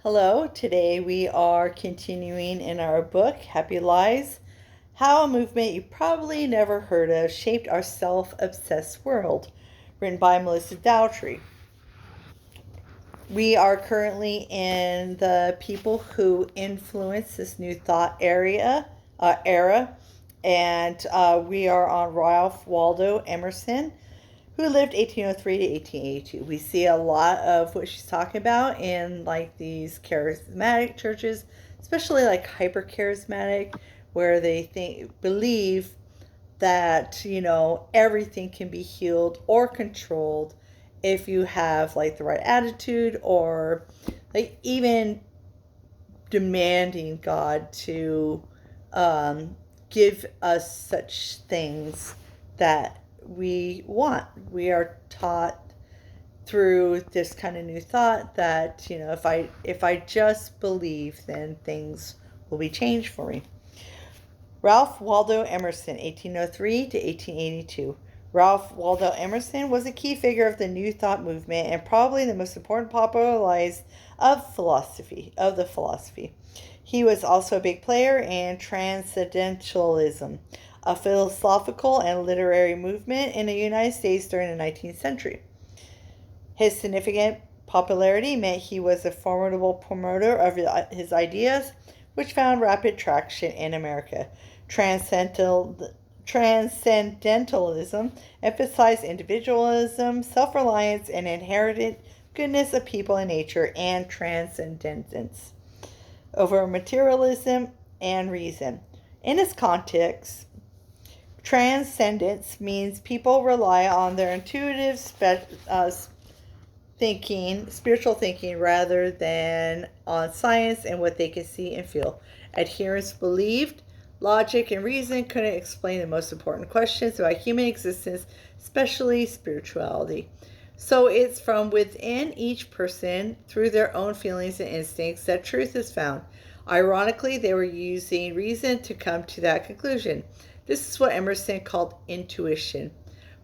Hello, today we are continuing in our book, Happy Lies: How a Movement You Probably Never Heard of Shaped Our Self-Obsessed World, written by Melissa Dowtry. We are currently in the people who influenced this new thought era, and we are on Ralph Waldo Emerson, who lived 1803 to 1882. We see a lot of what she's talking about in like these charismatic churches, especially like hyper charismatic, where they believe that everything can be healed or controlled if you have like the right attitude, or like even demanding God to um, give us such things that we want. We are taught through this kind of new thought that if I just believe, then things will be changed for me. Ralph Waldo Emerson, 1803 to 1882. Ralph Waldo Emerson was a key figure of the New Thought movement and probably the most important popularized of the philosophy. He was also a big player in Transcendentalism, a philosophical and literary movement in the United States during the 19th century. His significant popularity meant he was a formidable promoter of his ideas, which found rapid traction in America. Transcendentalism emphasized individualism, self reliance, and inherent goodness of people and nature, and transcendence over materialism and reason. In this context, transcendence means people rely on their intuitive spiritual thinking, rather than on science and what they can see and feel. Adherents believed logic and reason couldn't explain the most important questions about human existence, especially spirituality. So it's from within each person, through their own feelings and instincts, that truth is found. Ironically, they were using reason to come to that conclusion. This is what Emerson called intuition,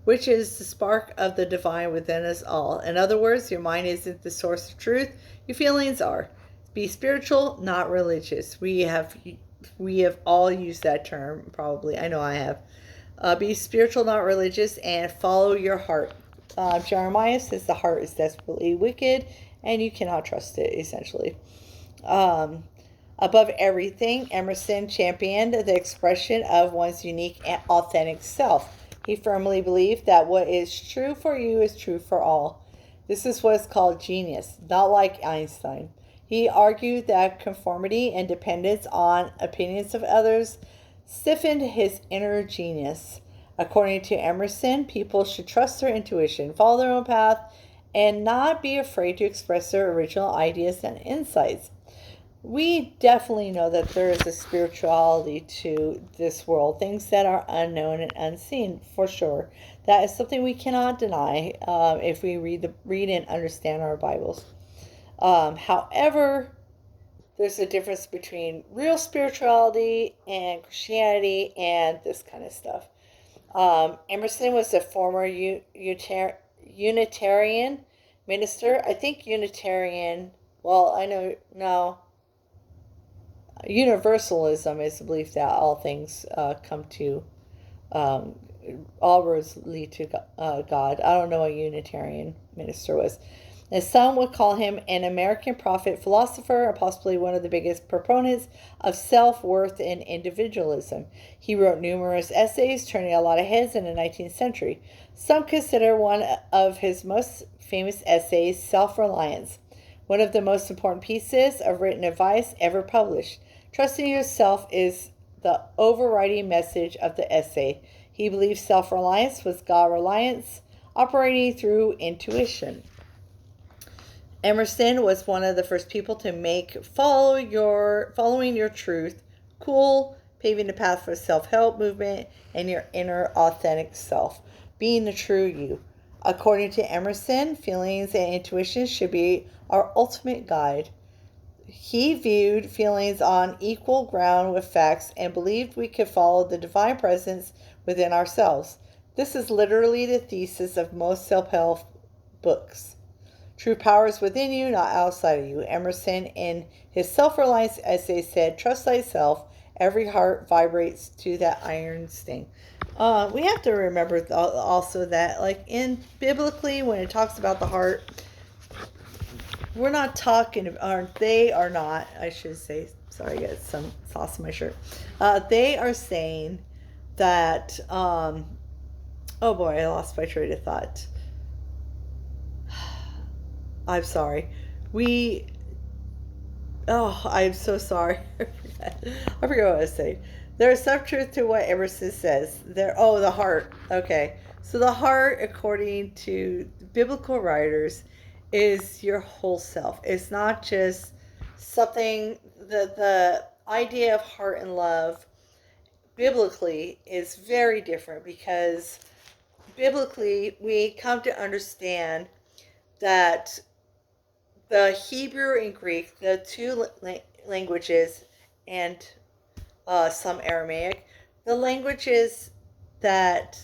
which is the spark of the divine within us all. In other words, your mind isn't the source of truth, your feelings are. Be spiritual, not religious. We have all used that term, probably. I know I have. Be spiritual, not religious, and follow your heart. Jeremiah says the heart is desperately wicked, and you cannot trust it, essentially. Um, Above everything, Emerson championed the expression of one's unique and authentic self. He firmly believed that what is true for you is true for all. This is what's called genius, not like Einstein. He argued that conformity and dependence on opinions of others stiffened his inner genius. According to Emerson, people should trust their intuition, follow their own path, and not be afraid to express their original ideas and insights. We definitely know that there is a spirituality to this world, things that are unknown and unseen, for sure. That is something we cannot deny if we read and understand our Bibles. However, there's a difference between real spirituality and Christianity and this kind of stuff. Emerson was a former Unitarian minister. I think Unitarian, well, I know, no. Universalism is the belief that all things come to, um, all roads lead to God. I don't know what a Unitarian minister was. And some would call him an American prophet philosopher, or possibly one of the biggest proponents of self-worth and individualism. He wrote numerous essays, turning a lot of heads in the 19th century. Some consider one of his most famous essays Self-Reliance, one of the most important pieces of written advice ever published. Trusting yourself is the overriding message of the essay. He believes self-reliance was God reliance, operating through intuition. Emerson was one of the first people to make following your truth cool, paving the path for self-help movement and your inner authentic self, being the true you. According to Emerson, feelings and intuitions should be our ultimate guide. He viewed feelings on equal ground with facts and believed we could follow the divine presence within ourselves. This is literally the thesis of most self-help books. True power is within you, not outside of you. Emerson, in his self-reliance essay, said, "Trust thyself. Every heart vibrates to that iron sting." We have to remember also that, like in biblically, when it talks about the heart, we're not talking, or they are not, I should say, sorry, I got some sauce in my shirt. They are saying that, oh boy, I lost my train of thought. I'm sorry. I'm so sorry. I forgot what I was saying. There is some truth to what Emerson says. The heart. Okay. So the heart, according to biblical writers, is your whole self. It's not just something, the idea of heart and love biblically is very different, because biblically we come to understand that the Hebrew and Greek, the two languages, and some Aramaic, the languages that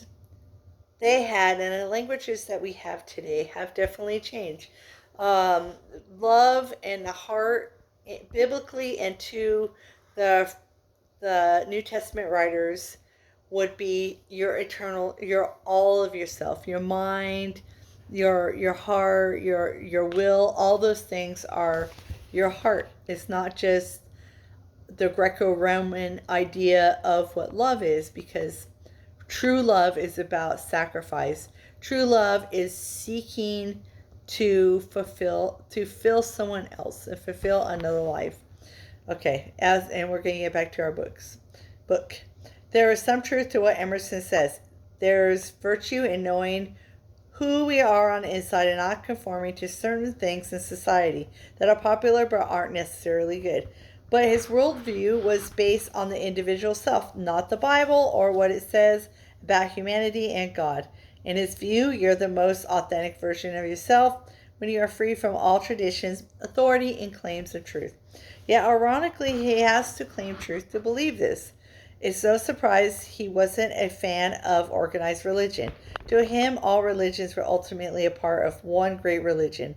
they had and the languages that we have today have definitely changed. Um, Love and the heart, biblically, and to the New Testament writers, would be your eternal, your all of yourself, your mind, your heart, your will. All those things are your heart. It's not just the Greco-Roman idea of what love is, because true love is about sacrifice. True love is seeking to fill someone else and fulfill another life. Okay, and we're going to get back to our book. There is some truth to what Emerson says. There's virtue in knowing who we are on the inside and not conforming to certain things in society that are popular but aren't necessarily good. But his worldview was based on the individual self, not the Bible or what it says about humanity and God. In his view, you're the most authentic version of yourself when you are free from all traditions, authority, and claims of truth. Yet, ironically, he has to claim truth to believe this. It's no surprise he wasn't a fan of organized religion. To him, all religions were ultimately a part of one great religion.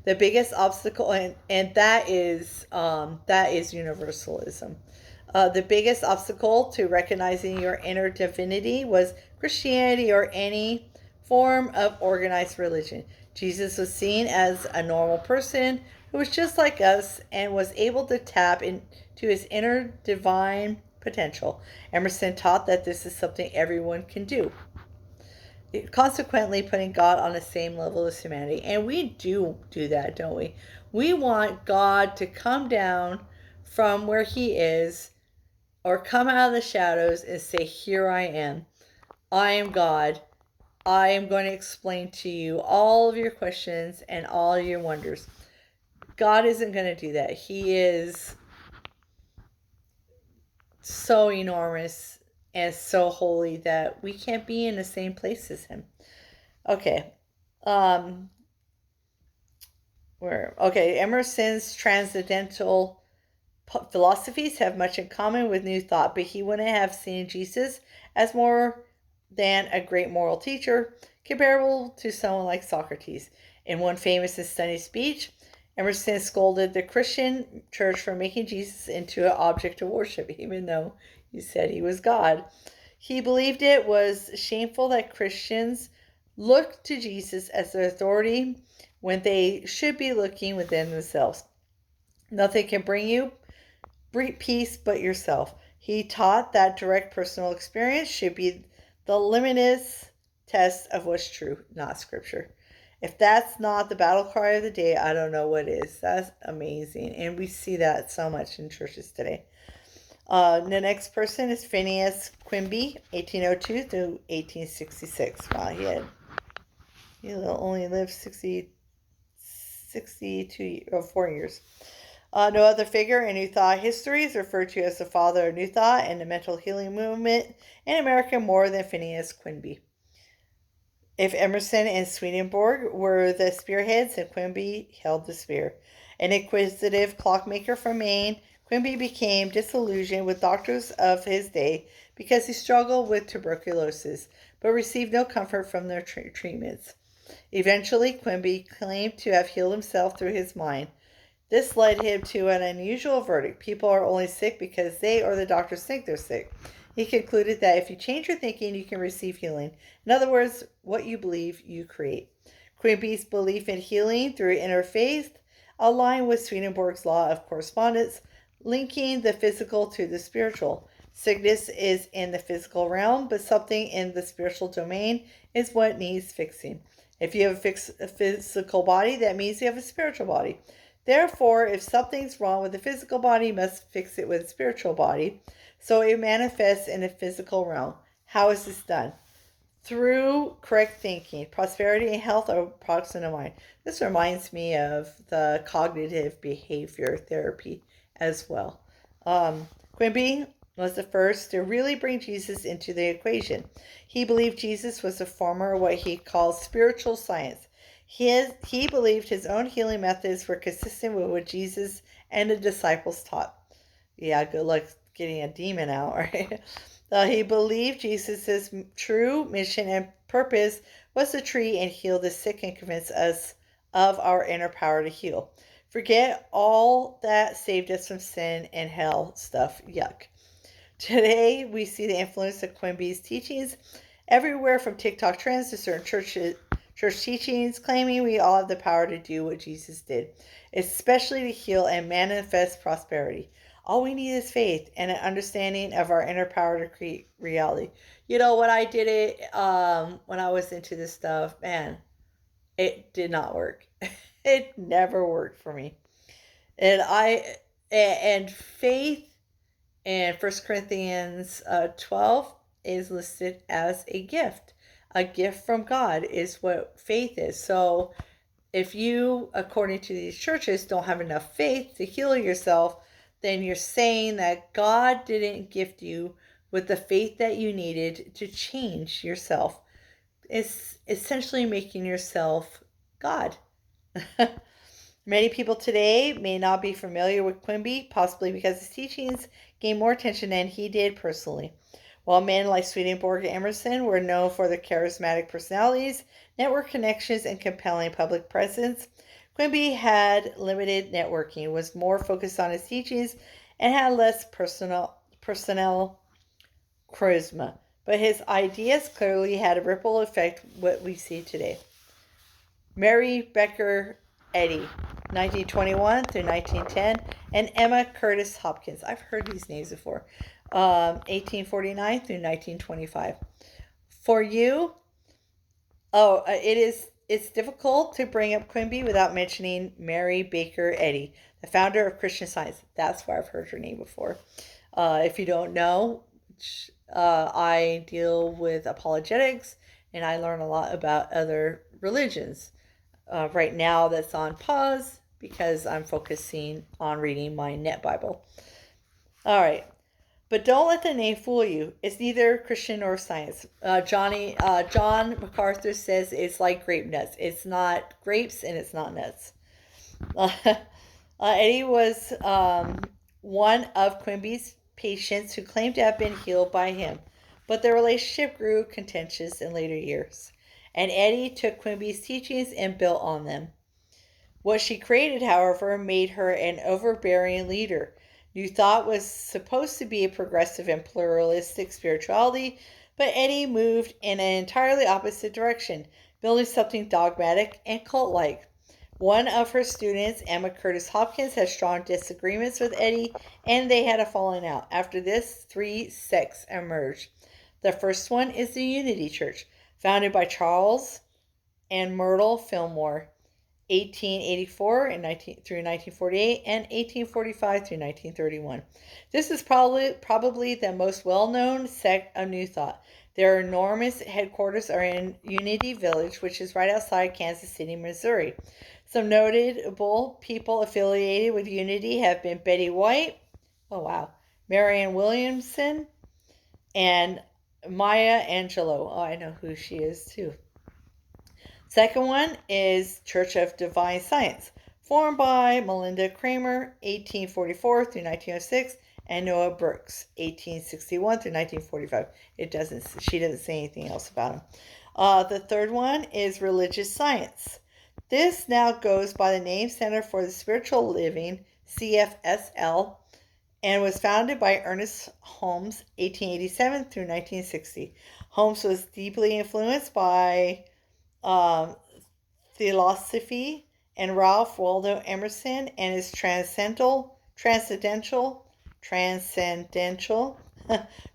The biggest obstacle, and that is universalism. The biggest obstacle to recognizing your inner divinity was Christianity or any form of organized religion. Jesus was seen as a normal person who was just like us and was able to tap into his inner divine potential. Emerson taught that this is something everyone can do, consequently putting God on the same level as humanity. And we do that, don't we? We want God to come down from where he is, or come out of the shadows and say, "Here I am. I am God. I am going to explain to you all of your questions and all your wonders." God isn't going to do that. He is so enormous and so holy that we can't be in the same place as him. Okay. Emerson's transcendental philosophies have much in common with New Thought, but he wouldn't have seen Jesus as more than a great moral teacher, comparable to someone like Socrates. In one famous and stunning speech, Emerson scolded the Christian church for making Jesus into an object of worship, even though he said he was God. He believed it was shameful that Christians looked to Jesus as their authority when they should be looking within themselves. Nothing can bring you peace but yourself. He taught that direct personal experience should be the limitless test of what's true, not scripture. If that's not the battle cry of the day, I don't know what is. That's amazing. And we see that so much in churches today. The next person is Phineas Quimby, 1802 through 1866. Wow, he only lived 4 years. No other figure in New Thought history is referred to as the father of New Thought and the mental healing movement in America more than Phineas Quimby. If Emerson and Swedenborg were the spearheads, and Quimby held the spear. An inquisitive clockmaker from Maine, Quimby became disillusioned with doctors of his day because he struggled with tuberculosis, but received no comfort from their treatments. Eventually, Quimby claimed to have healed himself through his mind. This led him to an unusual verdict. People are only sick because they or the doctors think they're sick. He concluded that if you change your thinking, you can receive healing. In other words, what you believe, you create. Quimby's belief in healing through inner faith aligned with Swedenborg's law of correspondence, linking the physical to the spiritual. Sickness is in the physical realm, but something in the spiritual domain is what needs fixing. If you have a physical body, that means you have a spiritual body. Therefore, if something's wrong with the physical body, you must fix it with the spiritual body. So it manifests in the physical realm. How is this done? Through correct thinking. Prosperity and health are products of the mind. This reminds me of the cognitive behavior therapy as well. Quimby was the first to really bring Jesus into the equation. He believed Jesus was a former what he calls spiritual science. He believed his own healing methods were consistent with what Jesus and the disciples taught. Yeah, good luck getting a demon out, right? He believed Jesus' true mission and purpose was to treat and heal the sick and convince us of our inner power to heal. Forget all that saved us from sin and hell stuff. Yuck. Today, we see the influence of Quimby's teachings everywhere, from TikTok trends to certain church teachings, claiming we all have the power to do what Jesus did, especially to heal and manifest prosperity. All we need is faith and an understanding of our inner power to create reality. You know, when I did it, when I was into this stuff, man, it did not work. It never worked for me. And faith in 1 Corinthians 12 is listed as a gift. A gift from God is what faith is. So if you, according to these churches, don't have enough faith to heal yourself, then you're saying that God didn't gift you with the faith that you needed to change yourself. It's essentially making yourself God. Many people today may not be familiar with Quimby, possibly because his teachings gained more attention than he did personally. While men like Swedenborg and Emerson were known for their charismatic personalities, network connections, and compelling public presence, Quimby had limited networking, was more focused on his teachings, and had less personnel charisma. But his ideas clearly had a ripple effect what we see today. Mary Baker Eddy, 1921 through 1910, and Emma Curtis Hopkins. I've heard these names before. 1849 through 1925. For you, it's difficult to bring up Quimby without mentioning Mary Baker Eddy, the founder of Christian Science. That's where I've heard her name before. If you don't know, I deal with apologetics, and I learn a lot about other religions. Right now, that's on pause because I'm focusing on reading my Net Bible. All right. But don't let the name fool you. It's neither Christian nor science. John MacArthur says it's like grape nuts. It's not grapes and it's not nuts. Eddy was one of Quimby's patients who claimed to have been healed by him, but their relationship grew contentious in later years, and Eddy took Quimby's teachings and built on them. What she created, however, made her an overbearing leader. New Thought was supposed to be a progressive and pluralistic spirituality, but Eddy moved in an entirely opposite direction, building something dogmatic and cult-like. One of her students, Emma Curtis Hopkins, had strong disagreements with Eddy, and they had a falling out. After this, 3 sects emerged. The first one is the Unity Church, founded by Charles and Myrtle Fillmore, 1884 through 1948, and 1845 through 1931. This is probably the most well-known sect of New Thought. Their enormous headquarters are in Unity Village, which is right outside Kansas City, Missouri. Some notable people affiliated with Unity have been Betty White, oh wow, Marianne Williamson, and Maya Angelou. Oh, I know who she is too. Second one is Church of Divine Science, formed by Melinda Kramer, 1844 through 1906, and Noah Brooks, 1861 through 1945. She doesn't say anything else about him. The third one is religious science. This now goes by the name Center for the Spiritual Living, CFSL, and was founded by Ernest Holmes, 1887 through 1960. Holmes was deeply influenced by um, theosophy and Ralph Waldo Emerson and his transcendental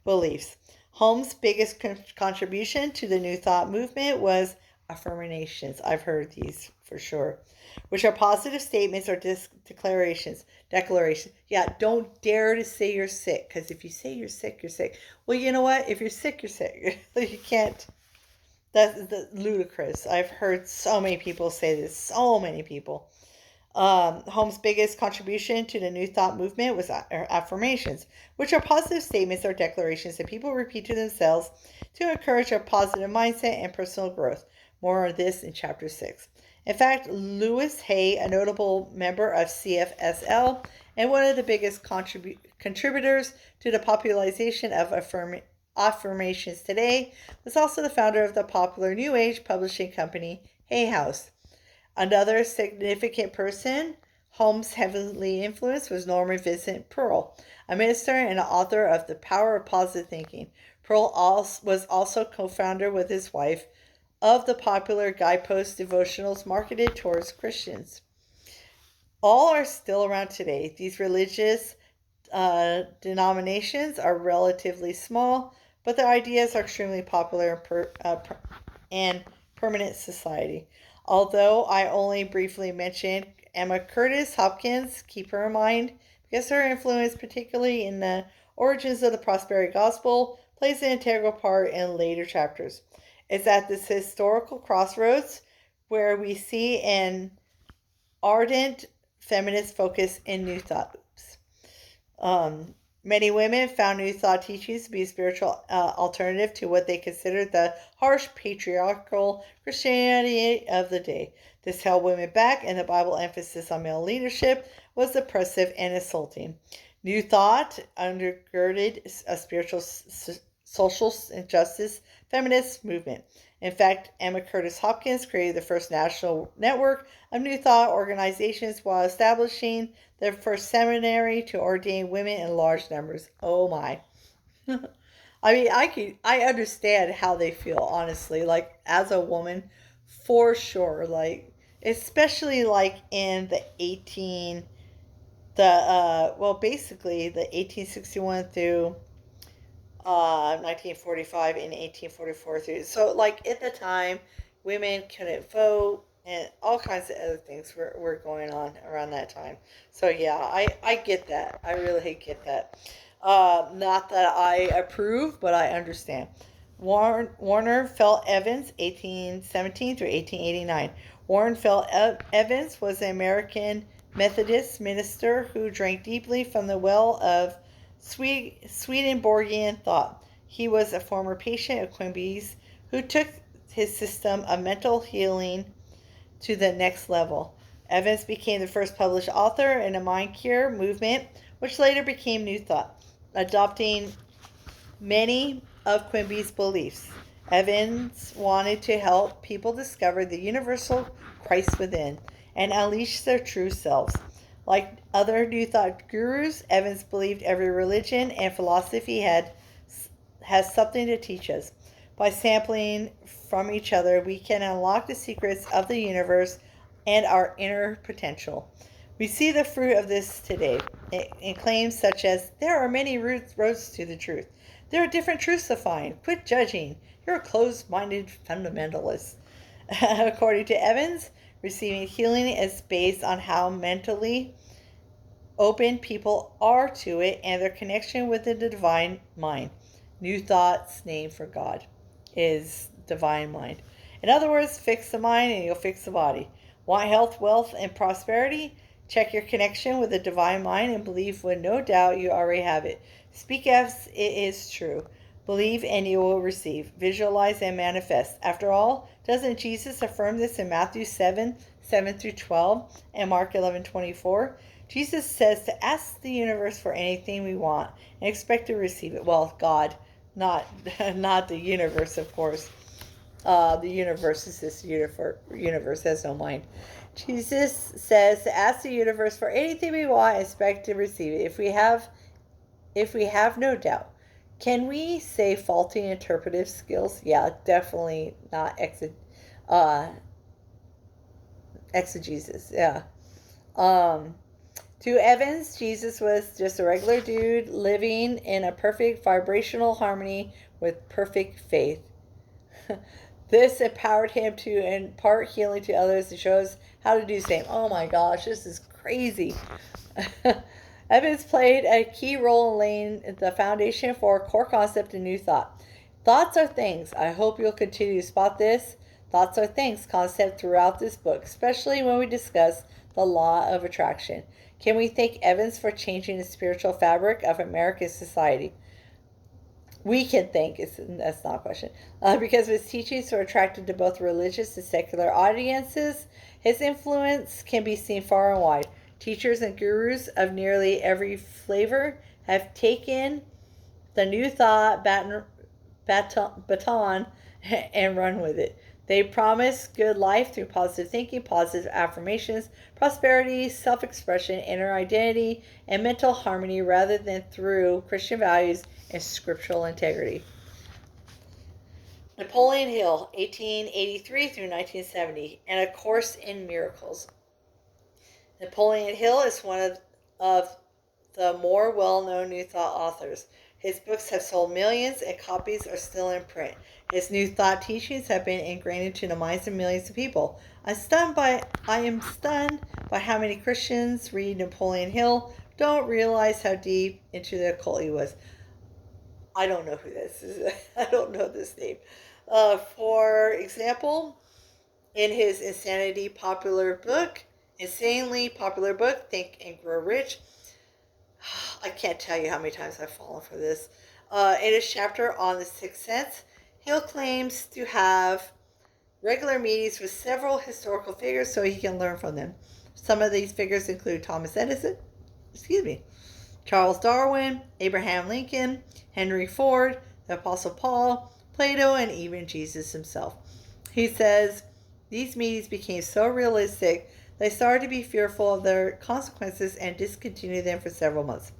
beliefs. Holmes' biggest contribution to the New Thought movement was affirmations. I've heard these for sure, which are positive statements or declarations. Declarations. Yeah, don't dare to say you're sick, because if you say you're sick, you're sick. Well, you know what? If you're sick, you're sick. You can't. That's ludicrous. I've heard so many people say this. So many people. Holmes' biggest contribution to the New Thought movement was affirmations, which are positive statements or declarations that people repeat to themselves to encourage a positive mindset and personal growth. More on this in Chapter 6. In fact, Louis Hay, a notable member of CFSL and one of the biggest contributors to the popularization of affirmations today, was also the founder of the popular New Age publishing company Hay House. Another significant person Holmes heavily influenced was Norman Vincent Peale, a minister and author of The Power of Positive Thinking. Peale was also co-founder with his wife of the popular Guidepost devotionals marketed towards Christians. All are still around today. These religious denominations are relatively small, but their ideas are extremely popular in permanent society. Although I only briefly mentioned Emma Curtis Hopkins, keep her in mind because her influence, particularly in the origins of the prosperity gospel, plays an integral part in later chapters. It's at this historical crossroads where we see an ardent feminist focus in New Thought. Many women found New Thought teachings to be a spiritual alternative to what they considered the harsh patriarchal Christianity of the day. This held women back, and the Bible emphasis on male leadership was oppressive and insulting. New Thought undergirded a spiritual, social justice feminist movement. In fact, Emma Curtis Hopkins created the first national network of New Thought organizations while establishing the first seminary to ordain women in large numbers. Oh my. I mean, I understand how they feel, honestly, like as a woman, for sure. Like, especially like in the basically the 1861 through 1945 and 1844 through. So, like, at the time, women couldn't vote and all kinds of other things were going on around that time. So, yeah, I get that. I really get that. Not that I approve, but I understand. Warner Felt Evans, 1817 through 1889. Warren Felt Evans was an American Methodist minister who drank deeply from the well of Swedenborgian thought. He was a former patient of Quimby's who took his system of mental healing to the next level. Evans became the first published author in the mind cure movement, which later became New Thought, adopting many of Quimby's beliefs. Evans wanted to help people discover the universal Christ within and unleash their true selves. Like other New Thought gurus, Evans believed every religion and philosophy has something to teach us. By sampling from each other, we can unlock the secrets of the universe and our inner potential. We see the fruit of this today in claims such as, there are many roads to the truth. There are different truths to find. Quit judging. You're a closed-minded fundamentalist. According to Evans, receiving healing is based on how mentally open people are to it and their connection with the divine mind. New Thought's name for God is divine mind. In other words, fix the mind and you'll fix the body. Want health, wealth, and prosperity? Check your connection with the divine mind and believe with no doubt you already have it. Speak as it is true. Believe and you will receive. Visualize and manifest. After all, doesn't Jesus affirm this in Matthew 7:7-12 and Mark 11:24? Jesus says to ask the universe for anything we want and expect to receive it. Well, God, not the universe, of course. The universe is this universe has no mind. Jesus says to ask the universe for anything we want and expect to receive it. If we have no doubt. Can we say faulty interpretive skills? Yeah, definitely not uh, exegesis. Yeah. Um, to Evans, Jesus was just a regular dude living in a perfect vibrational harmony with perfect faith. This empowered him to impart healing to others and shows how to do the same. Oh my gosh, this is crazy. Evans played a key role in laying the foundation for a core concept in New Thought. Thoughts are things. I hope you'll continue to spot this thoughts are things concept throughout this book, especially when we discuss the law of attraction. Can we thank Evans for changing the spiritual fabric of American society? We can think that's not a question because of his teachings were attracted to both religious and secular audiences. His influence can be seen far and wide. Teachers and gurus of nearly every flavor have taken the new thought baton and run with it. They promise good life through positive thinking, positive affirmations, prosperity, self expression, inner identity, and mental harmony rather than through Christian values and scriptural integrity. Napoleon Hill, 1883 through 1970, and A Course in Miracles. Napoleon Hill is one of the more well-known New Thought authors. His books have sold millions and copies are still in print. His New Thought teachings have been ingrained into the minds of millions of people. I am stunned by how many Christians read Napoleon Hill don't realize how deep into the occult he was. I don't know who this is. I don't know this name. For example, in his insanely popular book, Think and Grow Rich, I can't tell you how many times I've fallen for this. In his chapter on the Sixth Sense, Hill claims to have regular meetings with several historical figures so he can learn from them. Some of these figures include Thomas Edison, Charles Darwin, Abraham Lincoln, Henry Ford, the Apostle Paul, Plato, and even Jesus himself. He says these meetings became so realistic they started to be fearful of their consequences and discontinued them for several months.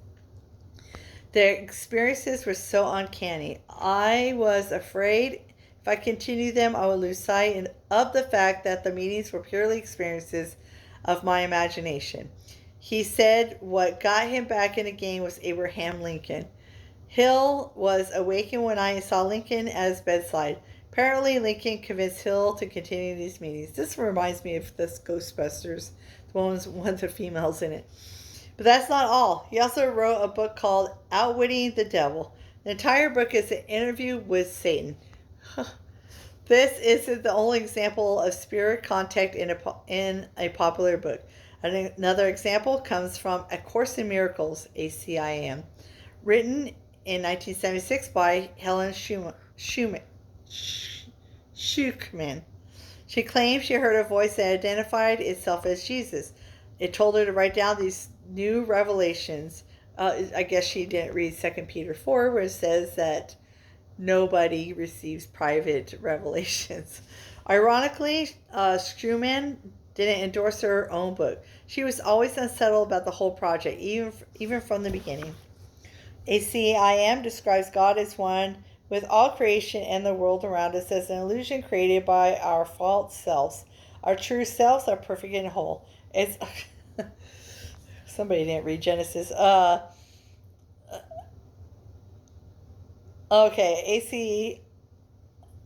Their experiences were so uncanny. I was afraid if I continued them, I would lose sight of the fact that the meetings were purely experiences of my imagination. He said what got him back in the game was Abraham Lincoln. Hill was awakened one night and saw Lincoln at his bedside. Apparently, Lincoln convinced Hill to continue these meetings. This reminds me of this Ghostbusters, the one with the females in it. But that's not all. He also wrote a book called Outwitting the Devil. The entire book is an interview with Satan. This isn't the only example of spirit contact in a popular book. Another example comes from A Course in Miracles, ACIM, written in 1976 by Helen Schucman. She claimed she heard a voice that identified itself as Jesus. It told her to write down these new revelations. I guess she didn't read 2 Peter 4, where it says that nobody receives private revelations. Ironically, Schumann didn't endorse her own book. She was always unsettled about the whole project, even from the beginning. ACIM describes God as one with all creation and the world around us as an illusion created by our false selves. Our true selves are perfect and whole. It's somebody didn't read Genesis. Okay,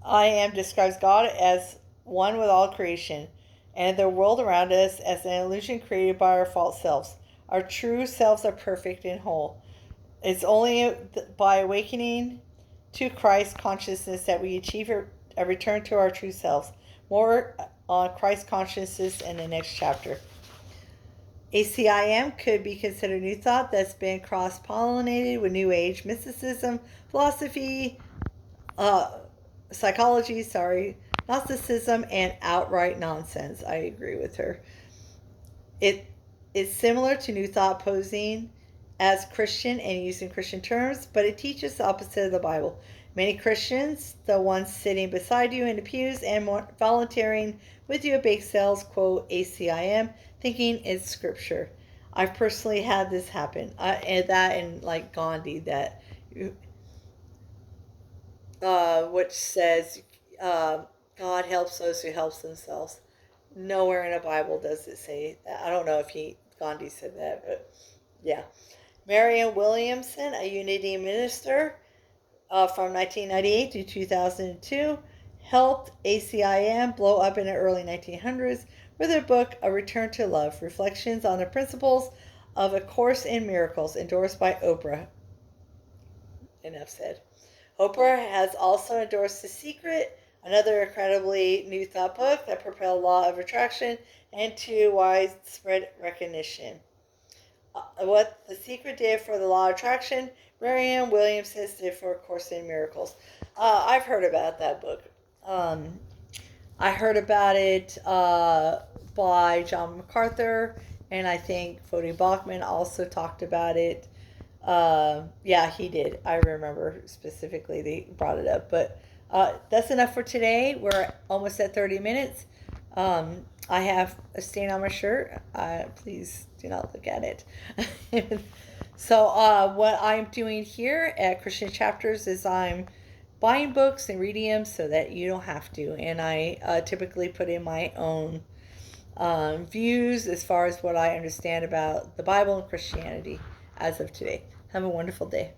ACIM describes God as one with all creation and the world around us as an illusion created by our false selves. Our true selves are perfect and whole. It's only by awakening to Christ consciousness that we achieve a return to our true selves. More on Christ consciousness in the next chapter. ACIM could be considered New Thought that's been cross-pollinated with New Age mysticism, philosophy, psychology, Gnosticism, and outright nonsense. I agree with her. It's similar to New Thought posing as Christian and using Christian terms, but it teaches the opposite of the Bible. Many Christians, the ones sitting beside you in the pews and volunteering with you at bake sales, quote ACIM, thinking it's scripture. I've personally had this happen, and like Gandhi, that which says, God helps those who helps themselves. Nowhere in the Bible does it say that. I don't know if Gandhi said that, but yeah. Marianne Williamson, a Unity minister from 1998 to 2002, helped ACIM blow up in the early 1900s with her book, A Return to Love, Reflections on the Principles of A Course in Miracles, endorsed by Oprah. Enough said. Oprah has also endorsed The Secret, another incredibly new thought book that propelled law of attraction into widespread recognition. What The Secret did for the law of attraction, Marianne Williamson did for A Course in Miracles. I've heard about that book. I heard about it by John MacArthur, and I think Voddie Baucham also talked about it. Yeah, he did. I remember specifically they brought it up. But that's enough for today. We're almost at 30 minutes. I have a stain on my shirt. Please do not look at it. So what I'm doing here at Christian Chapters is I'm buying books and reading them so that you don't have to. And I typically put in my own views as far as what I understand about the Bible and Christianity as of today. Have a wonderful day.